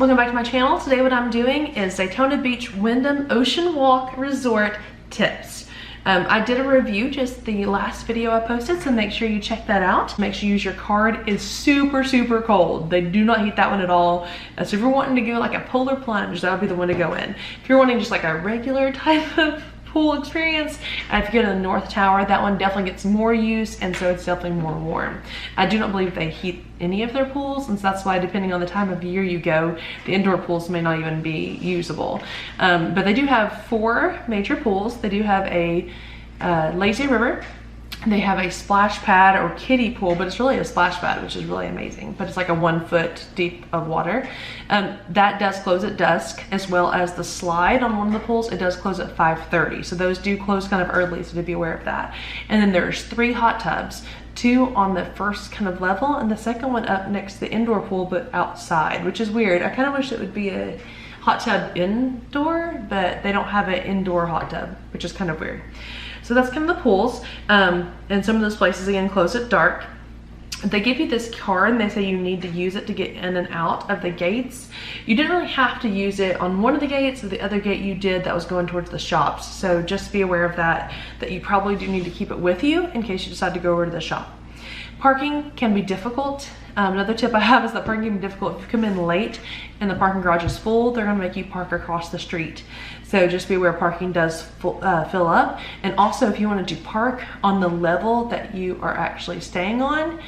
welcome back to my channel. Today what I'm doing is Daytona Beach Wyndham Ocean Walk Resort tips. I did a review just the last video I posted, so make sure you check that out. Make sure you use your card. It's super cold. They do not heat that one at all. So if you're wanting to go like a polar plunge, that would be the one to go in. If you're wanting just like a regular type of pool experience, and if you go to the North Tower, that one definitely gets more use, and so it's definitely more warm. I do not believe they heat any of their pools, and so that's why depending on the time of year you go, the indoor pools may not even be usable. But they do have 4 major pools. They do have a lazy river. They have a splash pad or kiddie pool, but it's really a splash pad, which is really amazing. But it's like a 1 foot deep of water. That does close at dusk, as well as the slide on one of the pools. It does close at 5:30. So those do close kind of early, so to be aware of that. And then there's 3 hot tubs, 2 on the first kind of level, and the second one up next to the indoor pool, but outside, which is weird. I kind of wish it would be a hot tub indoor, but they don't have an indoor hot tub, which is kind of weird. So that's kind of the pools. And some of those places, again, close at dark. They give you this card and they say you need to use it to get in and out of the gates. You didn't really have to use it on one of the gates, or the other gate you did that was going towards the shops. So just be aware of that you probably do need to keep it with you in case you decide to go over to the shop. Parking can be difficult. Another tip I have is that parking can be difficult. If you come in late and the parking garage is full, they're gonna make you park across the street. So just be aware parking does fill up. And also if you wanted to park on the level that you are actually staying on,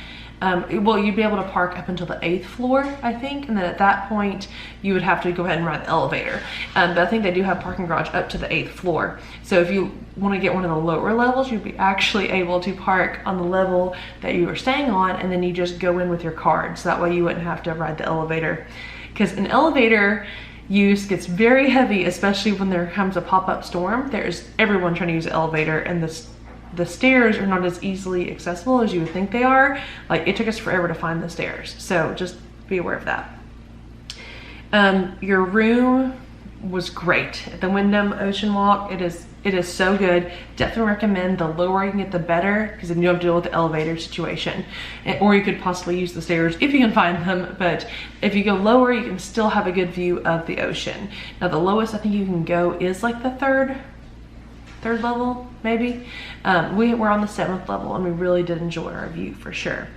well, you'd be able to park up until the 8th floor, I think, and then at that point you would have to go ahead and ride the elevator. But I think they do have parking garage up to the 8th floor. So if you want to get one of the lower levels, you'd be actually able to park on the level that you are staying on, and then you just go in with your card. So that way you wouldn't have to ride the elevator. Because an elevator use gets very heavy, especially when there comes a pop-up storm. There's everyone trying to use the elevator, and the stairs are not as easily accessible as you would think they are. Like, it took us forever to find the stairs. So just be aware of that. Your room was great at the Wyndham Ocean Walk. It is so good. Definitely recommend the lower you can get, the better, because then you don't have to deal with the elevator situation. Or you could possibly use the stairs if you can find them, but if you go lower, you can still have a good view of the ocean. Now the lowest I think you can go is like the third level, maybe. We were on the 7th level, and we really did enjoy our view for sure.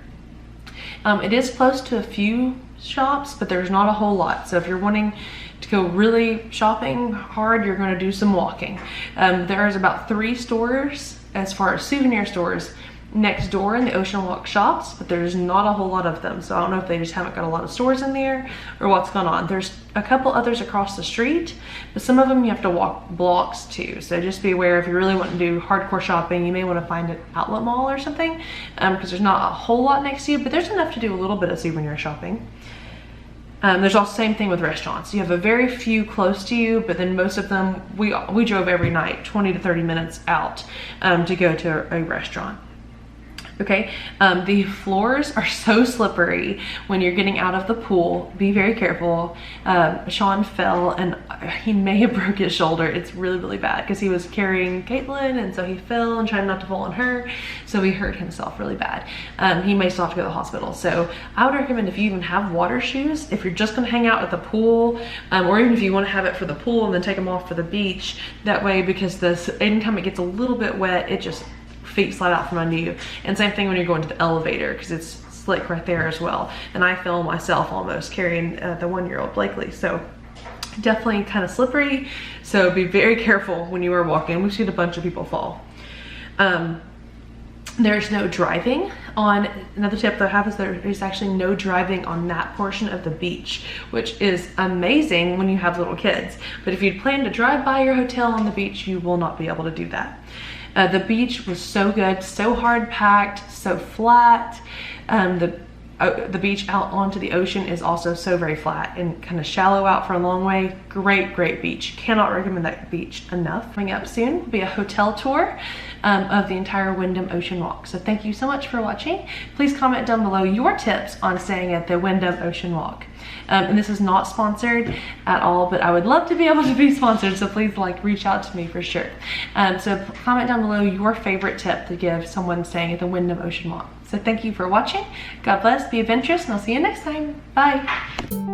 It is close to a few shops, but there's not a whole lot. So if you're wanting to go really shopping hard, you're going to do some walking. There's about 3 stores as far as souvenir stores next door in the Ocean Walk shops, but there's not a whole lot of them. So I don't know if they just haven't got a lot of stores in there or what's going on. There's a couple others across the street, but some of them you have to walk blocks to. So just be aware, if you really want to do hardcore shopping, you may want to find an outlet mall or something, because there's not a whole lot next to you, but there's enough to do a little bit of souvenir shopping. There's also the same thing with restaurants. You have a very few close to you, but then most of them, we drove every night 20 to 30 minutes out to go to a restaurant. Okay, the floors are so slippery when you're getting out of the pool. Be very careful. Sean fell and he may have broke his shoulder. It's really bad because he was carrying Caitlin, and so he fell and tried not to fall on her, so he hurt himself really bad. He may still have to go to the hospital. So I would recommend, if you even have water shoes, if you're just gonna hang out at the pool, or even if you want to have it for the pool and then take them off for the beach, that way, because anytime it gets a little bit wet, it just feet slide out from under you. And same thing when you're going to the elevator, because it's slick right there as well. And I fell myself almost carrying the 1-year-old Blakely. So definitely kind of slippery. So be very careful when you are walking. We've seen a bunch of people fall. There's no driving on, another tip that I have is there's actually no driving on that portion of the beach, which is amazing when you have little kids. But if you'd plan to drive by your hotel on the beach, you will not be able to do that. The beach was so good, so hard packed, so flat. The beach out onto the ocean is also so very flat and kind of shallow out for a long way. Great beach. Cannot recommend that beach enough. Coming up soon will be a hotel tour of the entire Wyndham Ocean Walk. So thank you so much for watching. Please comment down below your tips on staying at the Wyndham Ocean Walk. And this is not sponsored at all, but I would love to be able to be sponsored, so please reach out to me for sure. So comment down below your favorite tip to give someone staying at the Wyndham Ocean Walk. So thank you for watching. God bless, be adventurous, and I'll see you next time. Bye.